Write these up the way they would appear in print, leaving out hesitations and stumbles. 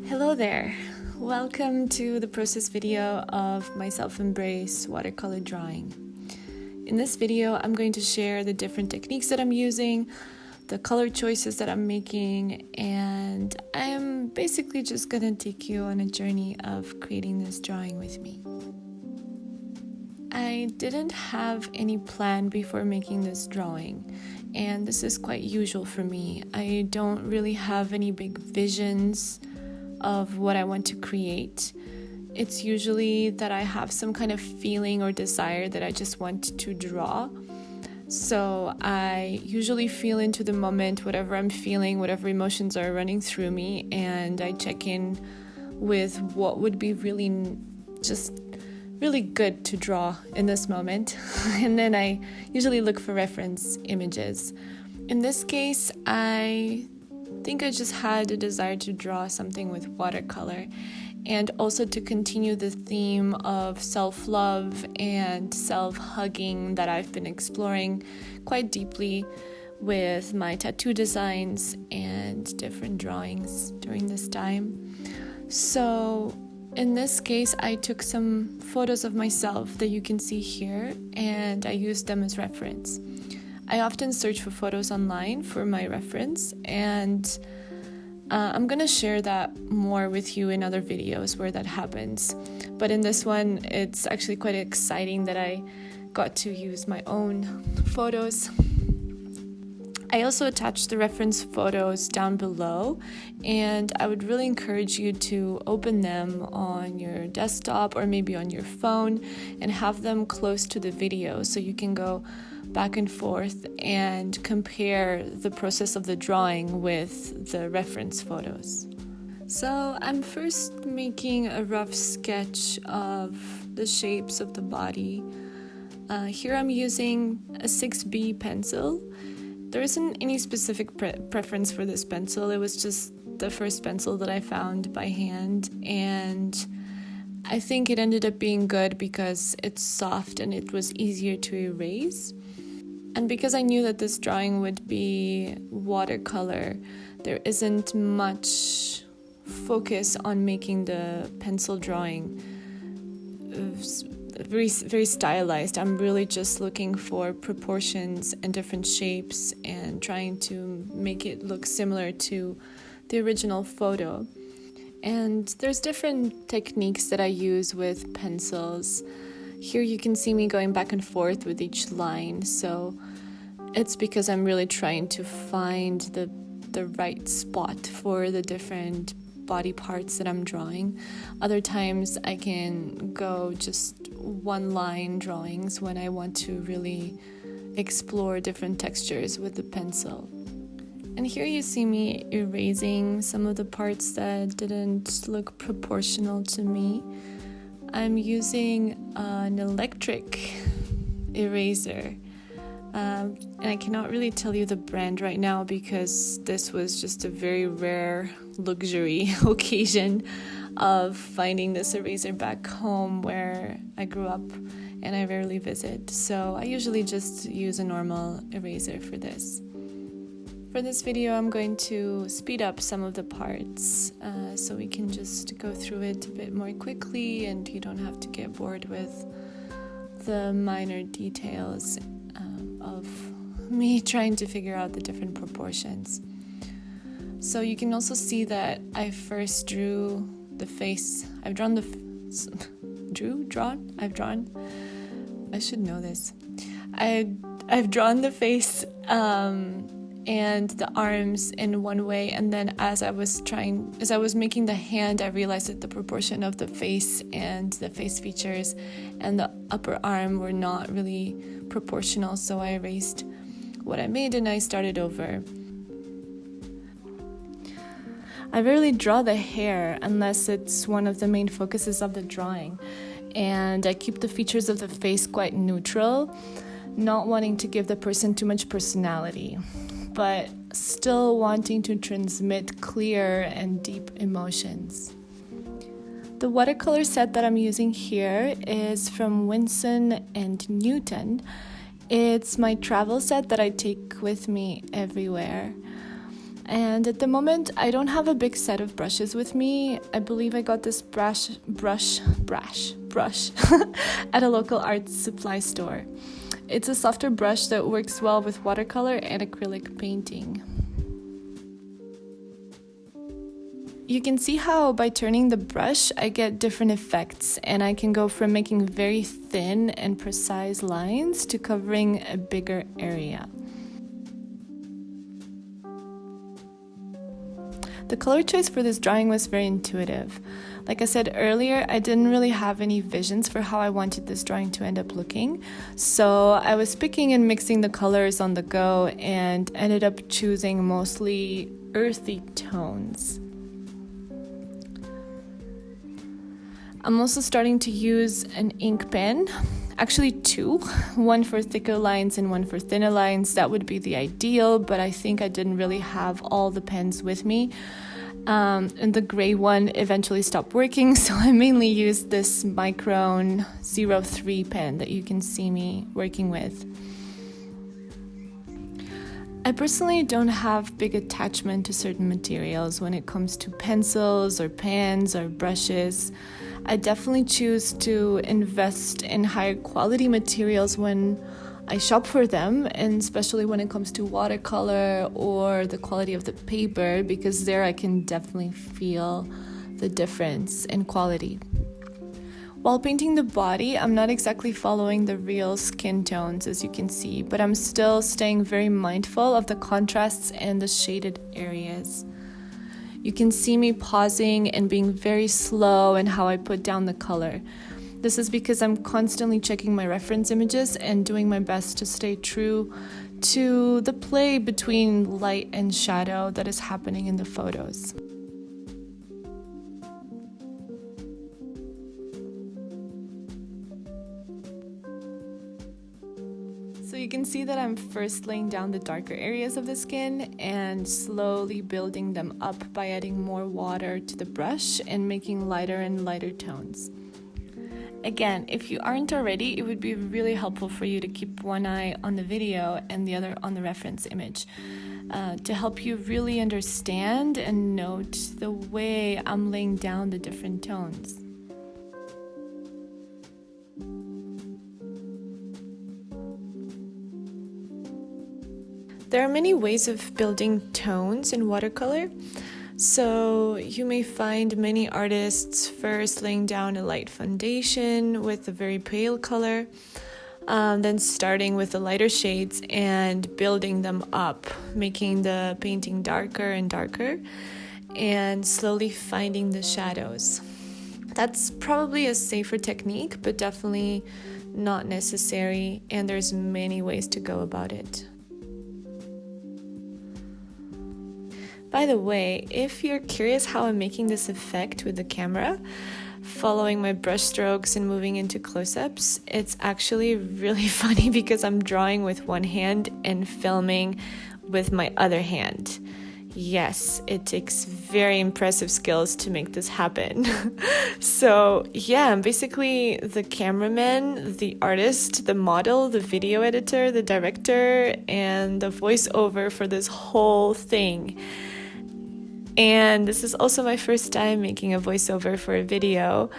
Hello there! Welcome to the process video of my self-embrace watercolor drawing. In this video, I'm going to share the different techniques that I'm using, the color choices that I'm making, and I'm basically just going to take you on a journey of creating this drawing with me. I didn't have any plan before making this drawing, and this is quite usual for me. I don't really have any big visions of what I want to create. It's usually that I have some kind of feeling or desire that I just want to draw. So I usually feel into the moment, whatever I'm feeling, whatever emotions are running through me, and I check in with what would be really good to draw in this moment. And then I usually look for reference images. In this case, I think I just had a desire to draw something with watercolor, and also to continue the theme of self-love and self-hugging that I've been exploring quite deeply with my tattoo designs and different drawings during this time. So in this case, I took some photos of myself that you can see here, and I used them as reference. I often search for photos online for my reference, and I'm gonna share that more with you in other videos where that happens. But in this one, it's actually quite exciting that I got to use my own photos. I also attached the reference photos down below, and I would really encourage you to open them on your desktop or maybe on your phone and have them close to the video so you can go back and forth and compare the process of the drawing with the reference photos. So I'm first making a rough sketch of the shapes of the body. Here I'm using a 6B pencil. There isn't any specific preference for this pencil. It was just the first pencil that I found by hand, and I think it ended up being good because it's soft and it was easier to erase. And because I knew that this drawing would be watercolor, there isn't much focus on making the pencil drawing very stylized. I'm really just looking for proportions and different shapes and trying to make it look similar to the original photo. And there's different techniques that I use with pencils. Here you can see me going back and forth with each line, so it's because I'm really trying to find the right spot for the different body parts that I'm drawing. Other times I can go just one line drawings when I want to really explore different textures with the pencil. And here you see me erasing some of the parts that didn't look proportional to me. I'm using an electric eraser, and I cannot really tell you the brand right now because this was just a very rare luxury occasion of finding this eraser back home where I grew up and I rarely visit. So I usually just use a normal eraser for this. For this video, I'm going to speed up some of the parts so we can just go through it a bit more quickly and you don't have to get bored with the minor details of me trying to figure out the different proportions. So you can also see that I first drew the face. I've drawn I should know this. I've drawn the face and the arms in one way, and then as I was making the hand, I realized that the proportion of the face and the face features and the upper arm were not really proportional, so I erased what I made and I started over. I rarely draw the hair unless it's one of the main focuses of the drawing, and I keep the features of the face quite neutral, not wanting to give the person too much personality, but still wanting to transmit clear and deep emotions. The watercolor set that I'm using here is from Winston & Newton. It's my travel set that I take with me everywhere. And at the moment, I don't have a big set of brushes with me. I believe I got this brush at a local art supply store. It's a softer brush that works well with watercolor and acrylic painting. You can see how by turning the brush, I get different effects, and I can go from making very thin and precise lines to covering a bigger area. The color choice for this drawing was very intuitive. Like I said earlier, I didn't really have any visions for how I wanted this drawing to end up looking, so I was picking and mixing the colors on the go and ended up choosing mostly earthy tones. I'm also starting to use an ink pen, actually two, one for thicker lines and one for thinner lines. That would be the ideal, but I think I didn't really have all the pens with me. And the gray one eventually stopped working, so I mainly used this Micron 03 pen that you can see me working with. I personally don't have big attachment to certain materials when it comes to pencils or pens or brushes. I definitely choose to invest in higher quality materials when I shop for them, and especially when it comes to watercolor or the quality of the paper, because there I can definitely feel the difference in quality. While painting the body, I'm not exactly following the real skin tones, as you can see, but I'm still staying very mindful of the contrasts and the shaded areas. You can see me pausing and being very slow in how I put down the color. This is because I'm constantly checking my reference images and doing my best to stay true to the play between light and shadow that is happening in the photos. So you can see that I'm first laying down the darker areas of the skin and slowly building them up by adding more water to the brush and making lighter and lighter tones. Again, if you aren't already, it would be really helpful for you to keep one eye on the video and the other on the reference image to help you really understand and note the way I'm laying down the different tones. There are many ways of building tones in watercolor. So you may find many artists first laying down a light foundation with a very pale color, then starting with the lighter shades and building them up, making the painting darker and darker, and slowly finding the shadows. That's probably a safer technique, but definitely not necessary, and there's many ways to go about it. By the way, if you're curious how I'm making this effect with the camera, following my brush strokes and moving into close-ups, it's actually really funny because I'm drawing with one hand and filming with my other hand. Yes, it takes very impressive skills to make this happen. So yeah, I'm basically the cameraman, the artist, the model, the video editor, the director, and the voiceover for this whole thing. And this is also my first time making a voiceover for a video.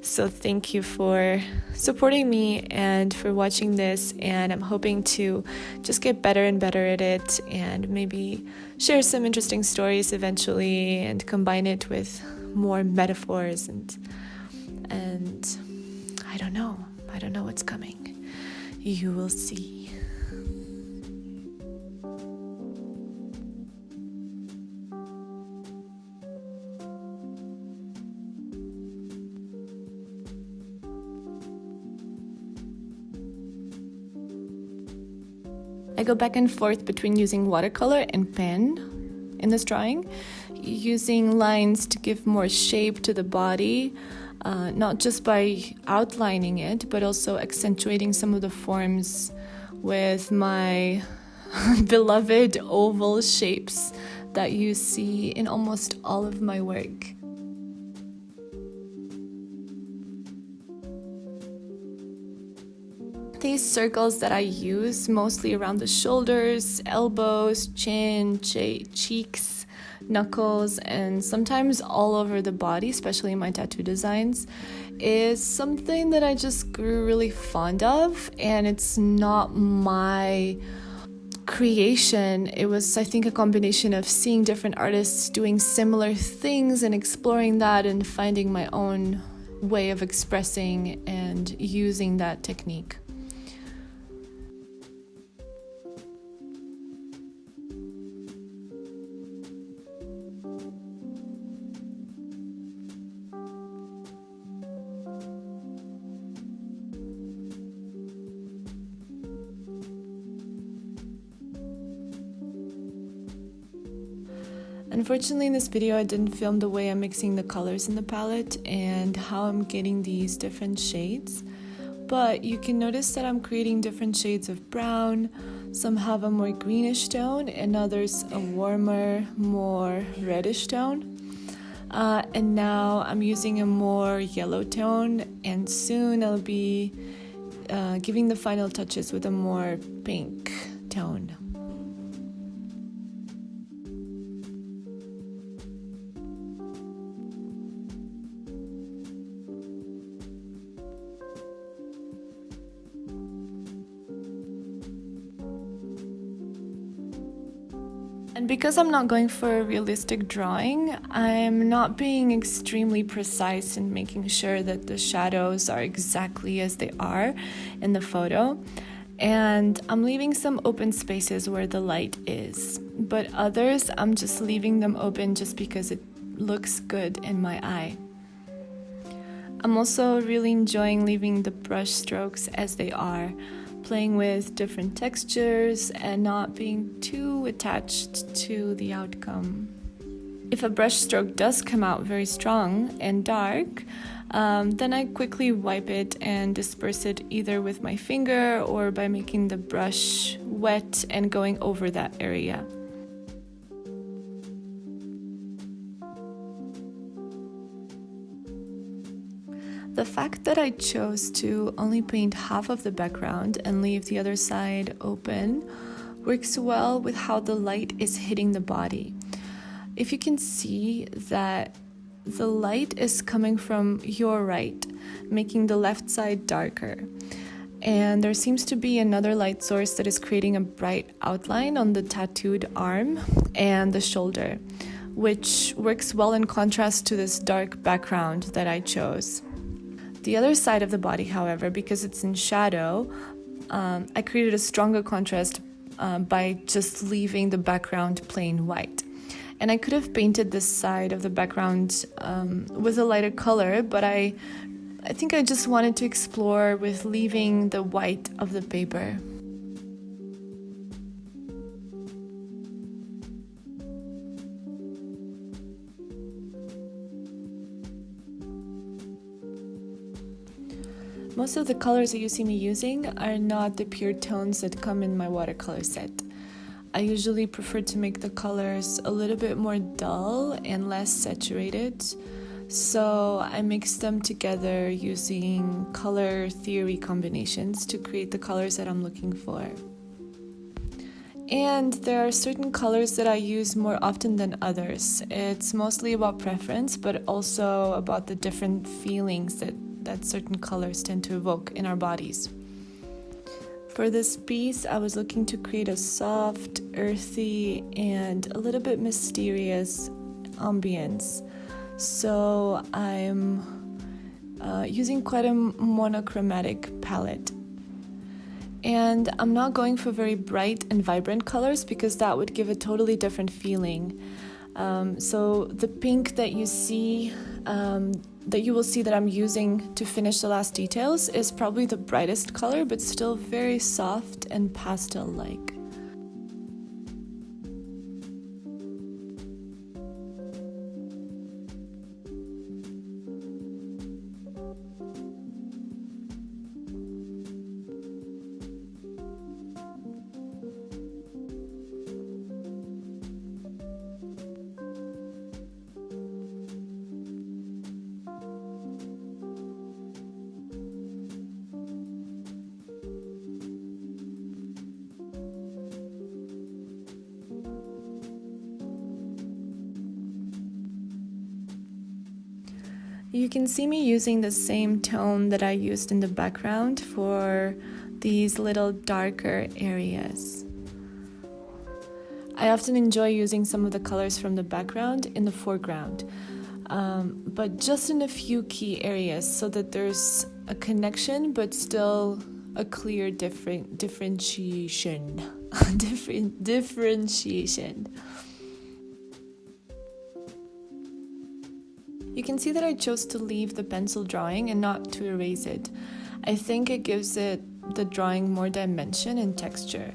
So thank you for supporting me and for watching this, and I'm hoping to just get better and better at it and maybe share some interesting stories eventually and combine it with more metaphors and I don't know what's coming. You will see. I go back and forth between using watercolor and pen in this drawing, using lines to give more shape to the body, not just by outlining it, but also accentuating some of the forms with my beloved oval shapes that you see in almost all of my work. These circles that I use mostly around the shoulders, elbows, chin, cheeks, knuckles, and sometimes all over the body, especially in my tattoo designs, is something that I just grew really fond of, and it's not my creation. It was, I think, a combination of seeing different artists doing similar things and exploring that and finding my own way of expressing and using that technique. Unfortunately, in this video I didn't film the way I'm mixing the colors in the palette and how I'm getting these different shades, but you can notice that I'm creating different shades of brown. Some have a more greenish tone and others a warmer, more reddish tone. And now I'm using a more yellow tone, and soon I'll be giving the final touches with a more pink tone. And because I'm not going for a realistic drawing, I'm not being extremely precise in making sure that the shadows are exactly as they are in the photo. And I'm leaving some open spaces where the light is, but others I'm just leaving them open just because it looks good in my eye. I'm also really enjoying leaving the brush strokes as they are, playing with different textures and not being too attached to the outcome. If a brush stroke does come out very strong and dark, then I quickly wipe it and disperse it either with my finger or by making the brush wet and going over that area. The fact that I chose to only paint half of the background and leave the other side open works well with how the light is hitting the body. If you can see that the light is coming from your right, making the left side darker. And there seems to be another light source that is creating a bright outline on the tattooed arm and the shoulder, which works well in contrast to this dark background that I chose. The other side of the body, however, because it's in shadow, I created a stronger contrast by just leaving the background plain white. And I could have painted this side of the background with a lighter color, but I think I just wanted to explore with leaving the white of the paper. Most of the colors that you see me using are not the pure tones that come in my watercolor set. I usually prefer to make the colors a little bit more dull and less saturated, so I mix them together using color theory combinations to create the colors that I'm looking for. And there are certain colors that I use more often than others. It's mostly about preference, but also about the different feelings that certain colors tend to evoke in our bodies. For this piece, I was looking to create a soft, earthy, and a little bit mysterious ambience. So I'm using quite a monochromatic palette. And I'm not going for very bright and vibrant colors because that would give a totally different feeling. So the pink that you see, that you will see that I'm using to finish the last details is probably the brightest color, but still very soft and pastel-like. You can see me using the same tone that I used in the background for these little darker areas. I often enjoy using some of the colors from the background in the foreground, but just in a few key areas so that there's a connection but still a clear differentiation. differentiation. You can see that I chose to leave the pencil drawing and not to erase it. I think it gives the drawing more dimension and texture.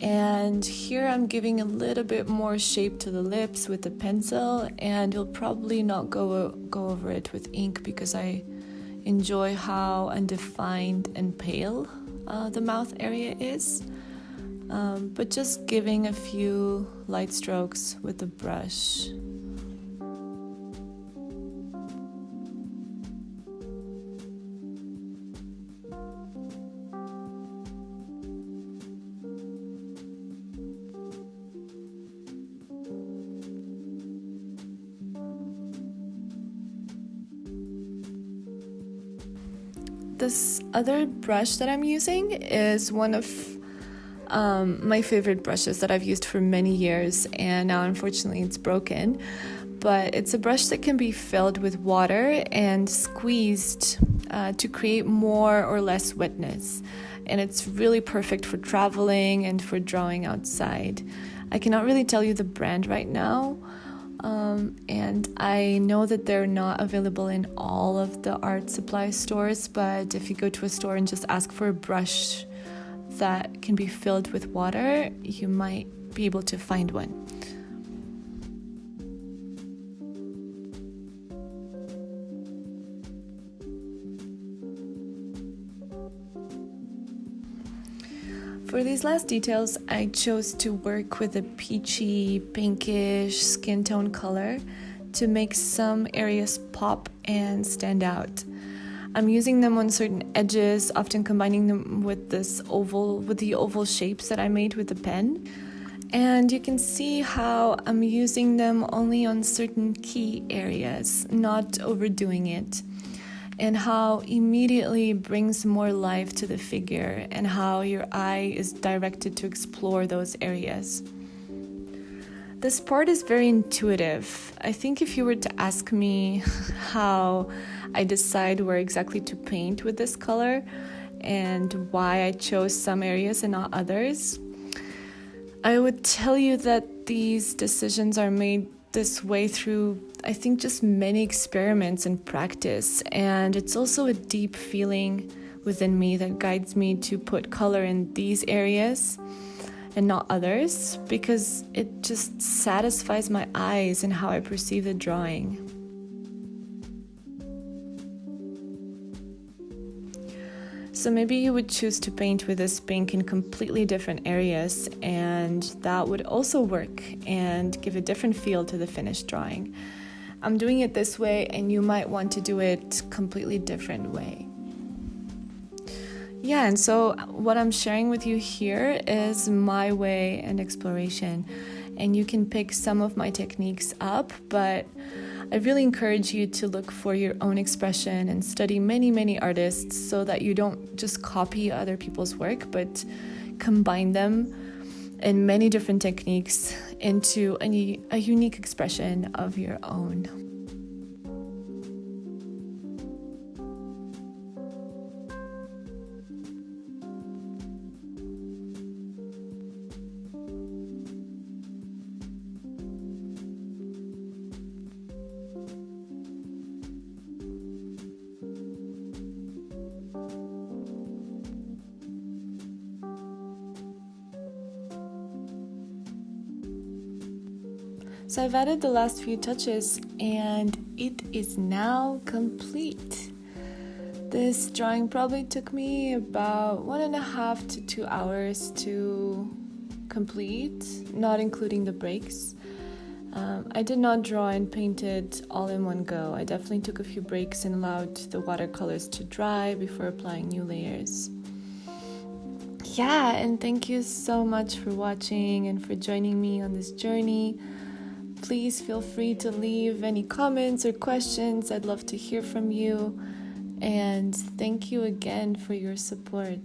And here I'm giving a little bit more shape to the lips with the pencil, and you'll probably not go over it with ink because I enjoy how undefined and pale the mouth area is. But just giving a few light strokes with the brush. This other brush that I'm using is one of my favorite brushes that I've used for many years, and now unfortunately it's broken. But it's a brush that can be filled with water and squeezed to create more or less wetness. And it's really perfect for traveling and for drawing outside. I cannot really tell you the brand right now. And I know that they're not available in all of the art supply stores, but if you go to a store and just ask for a brush that can be filled with water, you might be able to find one. For these last details, I chose to work with a peachy, pinkish skin tone color to make some areas pop and stand out. I'm using them on certain edges, often combining them with the oval shapes that I made with the pen. And you can see how I'm using them only on certain key areas, not overdoing it. And how immediately brings more life to the figure and how your eye is directed to explore those areas. This part is very intuitive. I think if you were to ask me how I decide where exactly to paint with this color and why I chose some areas and not others, I would tell you that these decisions are made this way through, I think, just many experiments and practice. And it's also a deep feeling within me that guides me to put color in these areas and not others, because it just satisfies my eyes and how I perceive the drawing. So maybe you would choose to paint with this pink in completely different areas, and that would also work and give a different feel to the finished drawing. I'm doing it this way, and you might want to do it completely different way. Yeah, and so what I'm sharing with you here is my way and exploration, and you can pick some of my techniques up, but I really encourage you to look for your own expression and study many artists so that you don't just copy other people's work, but combine them in many different techniques into a unique expression of your own. So I've added the last few touches and it is now complete. This drawing probably took me about 1.5 to 2 hours to complete, not including the breaks. I did not draw and paint it all in one go. I definitely took a few breaks and allowed the watercolors to dry before applying new layers. Yeah, and thank you so much for watching and for joining me on this journey. Please feel free to leave any comments or questions. I'd love to hear from you. And thank you again for your support.